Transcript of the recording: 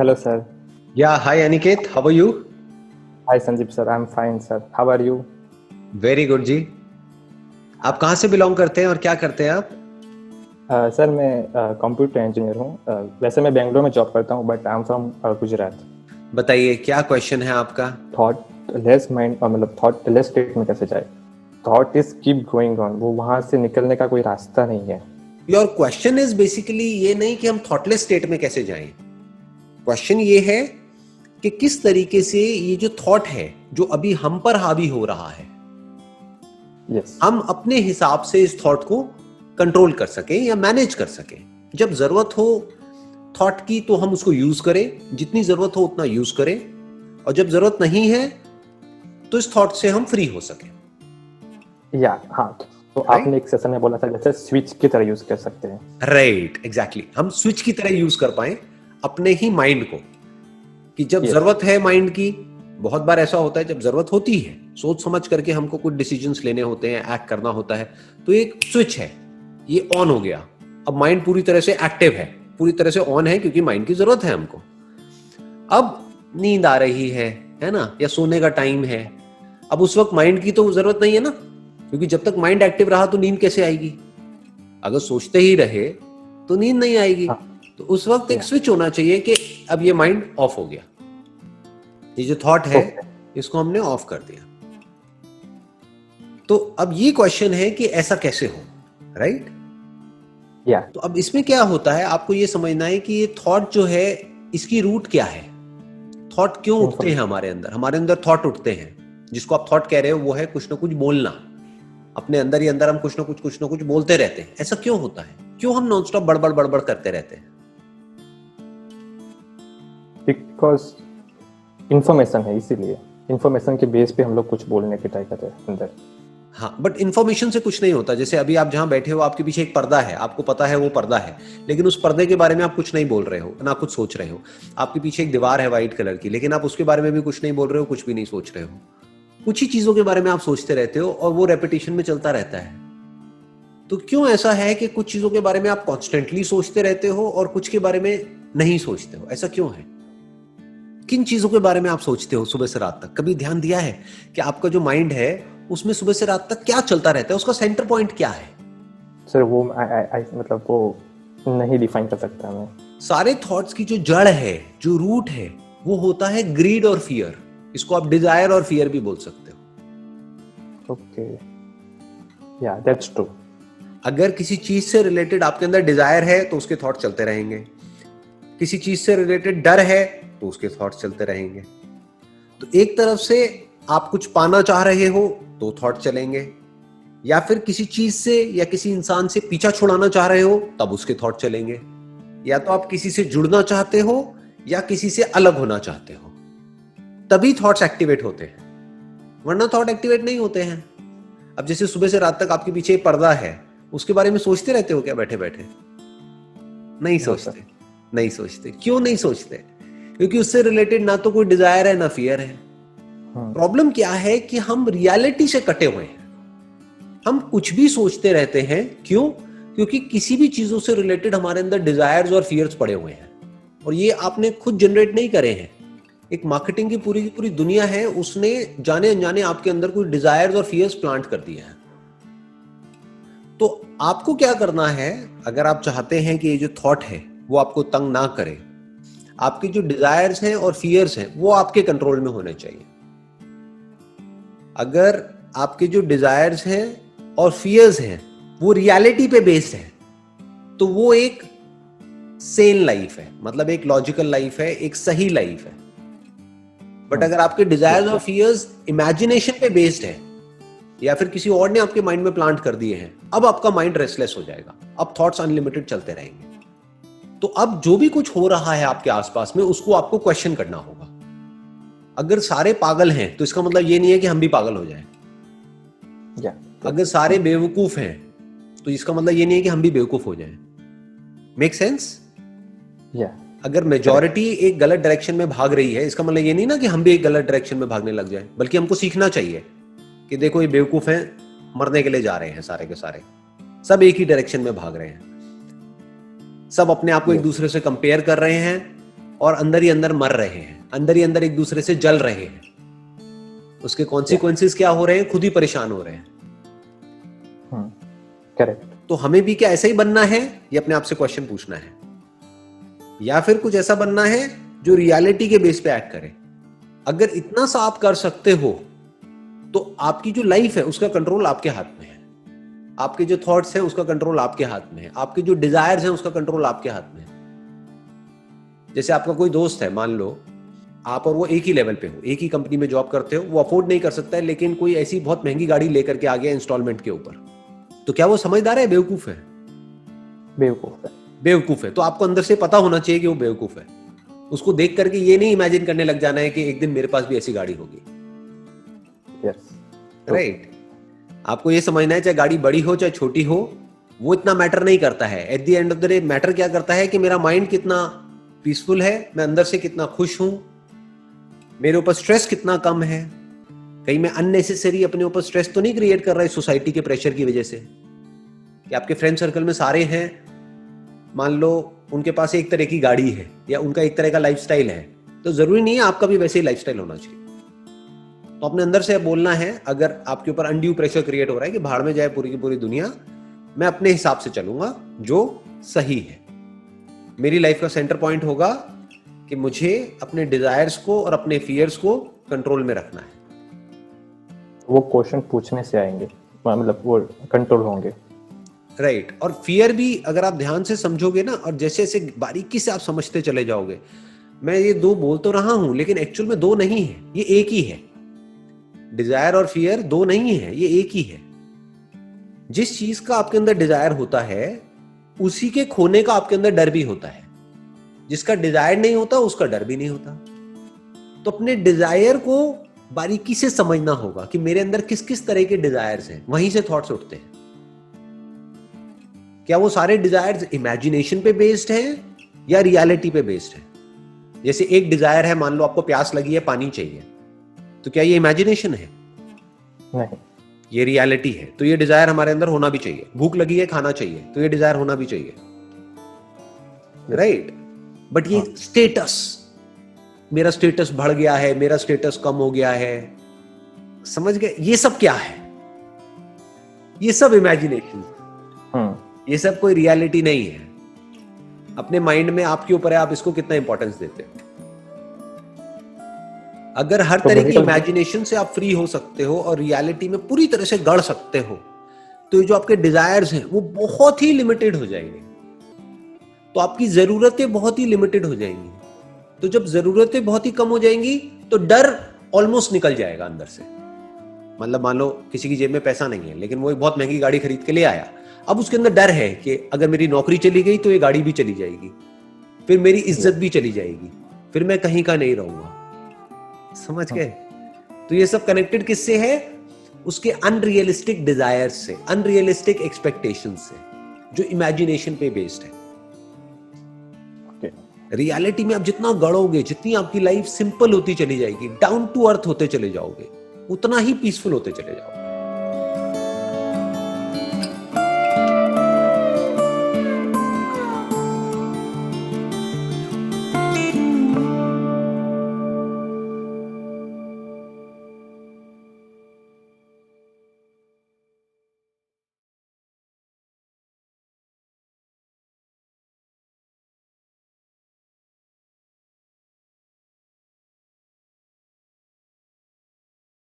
Hello, sir. Yeah, hi Aniket, how are you? Hi, Sandeep, sir. I'm fine, sir. How are you? Very good जी। आप कहाँ से belong करते हैं और क्या करते हैं आप? सर मैं कंप्यूटर इंजीनियर हूँ। वैसे मैं बेंगलोर में जॉब करता हूँ, but I am from Gujarat. बताइए क्या क्वेश्चन है आपका? थॉट लेस माइंड, मतलब थॉट लेस स्टेट में कैसे जाए? Thought is keep going on, वो वहां से निकलने का कोई रास्ता नहीं है। योर क्वेश्चन इज बेसिकली ये नहीं कि हम थॉटलेस स्टेट में कैसे जाएं। क्वेश्चन ये है कि किस तरीके से ये जो थॉट है जो अभी हम पर हावी हो रहा है, यस। हम अपने हिसाब से इस थॉट को कंट्रोल कर सकें या मैनेज कर सकें। जब जरूरत हो थॉट की तो हम उसको यूज करें, जितनी जरूरत हो उतना यूज करें, और जब जरूरत नहीं है तो इस थॉट से हम फ्री हो सकें। या हाँ, तो Right? आपने एक सेशन में बोला था जैसे स्विच की तरह यूज कर सकते हैं। Right, exactly. हम स्विच की तरह यूज कर पाए अपने ही माइंड को, कि जब यस। जरूरत है माइंड की। बहुत बार ऐसा होता है जब जरूरत होती है, सोच समझ करके हमको कुछ डिसीजंस लेने होते हैं, एक्ट करना होता है, तो एक स्विच है, ये ऑन हो गया। अब माइंड पूरी तरह से एक्टिव है, पूरी तरह से ऑन है, क्योंकि माइंड की जरूरत है हमको। अब नींद आ रही है ना, या सोने का टाइम है, अब उस वक्त माइंड की तो जरूरत नहीं है ना, क्योंकि जब तक माइंड एक्टिव रहा तो नींद कैसे आएगी? अगर सोचते ही रहे तो नींद नहीं आएगी। हाँ। तो उस वक्त एक स्विच होना चाहिए कि अब ये माइंड ऑफ हो गया, ये जो थॉट है इसको हमने ऑफ कर दिया। तो अब ये क्वेश्चन है कि ऐसा कैसे हो, राइट? या तो अब इसमें क्या होता है, आपको ये समझना है कि ये थॉट जो है इसकी रूट क्या है। थॉट क्यों उठते हैं हमारे अंदर? हमारे अंदर थॉट उठते हैं, जिसको आप थॉट कह रहे हो वो है कुछ ना कुछ बोलना। अपने अंदर ही अंदर हम कुछ ना कुछ बोलते रहते हैं। ऐसा क्यों होता है? क्यों हम नॉन स्टॉप बड़बड़ बड़बड़ करते रहते हैं? बिकॉज इंफॉर्मेशन है, इसीलिए इंफॉर्मेशन के बेस पे हम लोग कुछ बोलने की ट्राई करते हैं अंदर। हाँ, बट इन्फॉर्मेशन से कुछ नहीं होता। जैसे अभी आप जहां बैठे हो, आपके पीछे एक पर्दा है, आपको पता है वो पर्दा है, लेकिन उस पर्दे के बारे में आप कुछ नहीं बोल रहे हो, ना कुछ सोच रहे हो। आपके पीछे एक दीवार है व्हाइट कलर की, लेकिन आप उसके बारे में भी कुछ नहीं बोल रहे हो, कुछ भी नहीं सोच रहे हो। कुछ ही चीजों के बारे में आप सोचते रहते हो और वो रेपिटेशन में चलता रहता है। तो क्यों ऐसा है कि कुछ चीजों के बारे में आप कॉन्स्टेंटली सोचते रहते हो और कुछ के बारे में नहीं सोचते हो? ऐसा क्यों है? किन चीजों के बारे में आप सोचते हो सुबह से रात तक? कभी ध्यान दिया है कि आपका जो माइंड है उसमें सुबह से रात तक क्या चलता रहता है? उसका सेंटर पॉइंट क्या है? सर वो मतलब वो नहीं डिफाइन कर सकता मैं। सारे थॉट्स की जो जड़ है, जो रूट है, वो होता है ग्रीड और फियर। इसको आप डिजायर और फियर भी बोल सकते हो। ओके, या दैट्स ट्रू। अगर किसी चीज से रिलेटेड आपके अंदर डिजायर है तो उसके थॉट चलते रहेंगे। किसी चीज से रिलेटेड डर है तो उसके थॉट्स चलते रहेंगे। तो एक तरफ से आप कुछ पाना चाह रहे हो तो थॉट चलेंगे, या फिर किसी चीज से या किसी इंसान से पीछा छुड़ाना चाह रहे हो तब उसके थॉट चलेंगे। या तो आप किसी से जुड़ना चाहते हो या किसी से अलग होना चाहते हो, तभी थॉट्स एक्टिवेट होते हैं, वरना थॉट एक्टिवेट नहीं होते हैं। अब जैसे सुबह से रात तक आपके पीछे एक पर्दा है, उसके बारे में सोचते रहते हो क्या बैठे बैठे? नहीं सोचते। नहीं सोचते। क्यों नहीं सोचते? क्योंकि उससे रिलेटेड ना तो कोई डिजायर है ना फियर है। प्रॉब्लम क्या है कि हम रियलिटी से कटे हुए हैं। हम कुछ भी सोचते रहते हैं। क्यों? क्योंकि किसी भी चीजों से रिलेटेड हमारे अंदर डिजायर्स और फियर्स पड़े हुए हैं, और ये आपने खुद जनरेट नहीं करे हैं। एक मार्केटिंग की पूरी दुनिया है, उसने जाने अनजाने आपके अंदर कोई डिजायर्स और फियर्स प्लांट कर दिए हैं। तो आपको क्या करना है, अगर आप चाहते हैं कि ये जो थॉट है वो आपको तंग ना करे, आपके जो डिजायर्स हैं और फियर्स हैं वो आपके कंट्रोल में होने चाहिए। अगर आपके जो डिजायर्स हैं और फियर्स हैं वो रियलिटी पे बेस्ड है, तो वो एक सेन लाइफ है, मतलब एक लॉजिकल लाइफ है, एक सही लाइफ है। बट अगर आपके डिजायर्स और फियर्स इमेजिनेशन पे बेस्ड है, या फिर किसी और ने आपके माइंड में प्लांट कर दिए हैं, अब आपका माइंड रेस्टलेस हो जाएगा। अब थॉट्स अनलिमिटेड चलते रहेंगे। तो अब जो भी कुछ हो रहा है आपके आसपास में, उसको आपको क्वेश्चन करना होगा। अगर सारे पागल हैं तो इसका मतलब ये नहीं है कि हम भी पागल हो जाएं। अगर सारे बेवकूफ हैं तो इसका मतलब ये नहीं है कि हम भी बेवकूफ हो जाएं। Make sense? अगर मेजॉरिटी एक गलत डायरेक्शन में भाग रही है, इसका मतलब ये नहीं ना कि हम भी एक गलत डायरेक्शन में भागने लग जाएं, बल्कि हमको सीखना चाहिए कि देखो ये बेवकूफ हैं, मरने के लिए जा रहे हैं सारे के सारे, सब एक ही डायरेक्शन में भाग रहे हैं, सब अपने आप को एक दूसरे से कंपेयर कर रहे हैं, और अंदर ही अंदर मर रहे हैं, अंदर ही अंदर एक दूसरे से जल रहे हैं। उसके कॉन्सिक्वेंसेस क्या हो रहे हैं, खुद ही परेशान हो रहे हैं। करेक्ट। तो हमें भी क्या ऐसा ही बनना है, ये अपने आप से क्वेश्चन पूछना है, या फिर कुछ ऐसा बनना है जो रियलिटी के बेस पे एक्ट करे। अगर इतना सा आप कर सकते हो तो आपकी जो लाइफ है उसका कंट्रोल आपके हाथ में है, आपके जो थॉट्स हैं उसका कंट्रोल आपके हाथ में है, आपके जो डिजायर्स हैं उसका कंट्रोल आपके हाथ में है। जैसे आपका कोई दोस्त है, मान लो आप और वो एक ही लेवल पे हो, एक ही कंपनी में जॉब करते हो, वो अफोर्ड नहीं कर सकता है, लेकिन कोई ऐसी बहुत महंगी गाड़ी लेकर के आ गया इंस्टॉलमेंट के ऊपर, तो क्या वो समझदार है, बेवकूफ है? बेवकूफ है। बेवकूफ है। तो आपको अंदर से पता होना चाहिए कि वो बेवकूफ है। उसको देख करके ये नहीं इमेजिन करने लग जाना है कि एक दिन मेरे पास भी ऐसी गाड़ी होगी। Yes, right. आपको ये समझना है, चाहे गाड़ी बड़ी हो चाहे छोटी हो, वो इतना मैटर नहीं करता है। At the end of the day matter क्या करता है कि मेरा माइंड कितना पीसफुल है, मैं अंदर से कितना खुश हूं, मेरे ऊपर स्ट्रेस कितना कम है, कहीं मैं अननेसेसरी अपने ऊपर स्ट्रेस तो नहीं क्रिएट कर रहा है सोसाइटी के प्रेशर की वजह से। कि आपके फ्रेंड सर्कल में सारे हैं, मान लो उनके पास एक तरह की गाड़ी है या उनका एक तरह का लाइफस्टाइल है, तो जरूरी नहीं है आपका भी वैसे ही लाइफस्टाइल होना चाहिए। तो अपने अंदर से बोलना है, अगर आपके ऊपर अनड्यू प्रेशर क्रिएट हो रहा है कि भाड़ में जाए पूरी की पूरी दुनिया, मैं अपने हिसाब से चलूंगा जो सही है। मेरी लाइफ का सेंटर पॉइंट होगा कि मुझे अपने डिजायर्स को और अपने फियर्स को कंट्रोल में रखना है। वो क्वेश्चन पूछने से आएंगे, मतलब वो कंट्रोल होंगे। राइट। और फियर भी अगर आप ध्यान से समझोगे ना, और जैसे जैसे बारीकी से आप समझते चले जाओगे, मैं ये दो बोल तो रहा हूं लेकिन एक्चुअल में दो नहीं है, ये एक ही है। डिजायर और फियर दो नहीं है, ये एक ही है। जिस चीज का आपके अंदर डिजायर होता है उसी के खोने का आपके अंदर डर भी होता है। जिसका डिजायर नहीं होता उसका डर भी नहीं होता। तो अपने डिजायर को बारीकी से समझना होगा कि मेरे अंदर किस किस तरह के डिजायर्स हैं, वहीं से थॉट्स उठते हैं। क्या वो सारे डिजायर्स इमेजिनेशन पे बेस्ड हैं या रियलिटी पे बेस्ड है? जैसे एक डिजायर है, मान लो आपको प्यास लगी है, पानी चाहिए, तो क्या ये इमेजिनेशन है? नहीं, ये रियलिटी है। तो ये डिजायर हमारे अंदर होना भी चाहिए। भूख लगी है, खाना चाहिए, तो ये डिजायर होना भी चाहिए। राइट। बट ये स्टेटस, मेरा स्टेटस बढ़ गया है, मेरा स्टेटस कम हो गया है, समझ गए? ये सब क्या है? ये सब इमेजिनेशन, ये सब कोई रियलिटी नहीं है। अपने माइंड में आपके ऊपर है, आप इसको कितना इंपॉर्टेंस देते हो। अगर हर तरह की इमेजिनेशन से आप फ्री हो सकते हो और रियलिटी में पूरी तरह से गढ़ सकते हो, तो ये जो आपके डिजायर्स हैं वो बहुत ही लिमिटेड हो जाएंगे। तो आपकी जरूरतें बहुत ही लिमिटेड हो जाएंगी। तो जब जरूरतें बहुत ही कम हो जाएंगी तो डर ऑलमोस्ट निकल जाएगा अंदर से। मतलब मान लो किसी की जेब में पैसा नहीं है लेकिन वो एक बहुत महंगी गाड़ी खरीद के ले आया। अब उसके अंदर डर है कि अगर मेरी नौकरी चली गई तो ये गाड़ी भी चली जाएगी, फिर मेरी इज्जत भी चली जाएगी, फिर मैं कहीं का नहीं रहूंगा। समझ गए? तो ये सब कनेक्टेड किससे है? उसके अनरियलिस्टिक डिजायर्स से, अनरियलिस्टिक एक्सपेक्टेशंस से, जो इमेजिनेशन पे बेस्ड है। रियलिटी में आप जितना गढ़ोगे, जितनी आपकी लाइफ सिंपल होती चली जाएगी, डाउन टू अर्थ होते चले जाओगे, उतना ही पीसफुल होते चले जाओगे।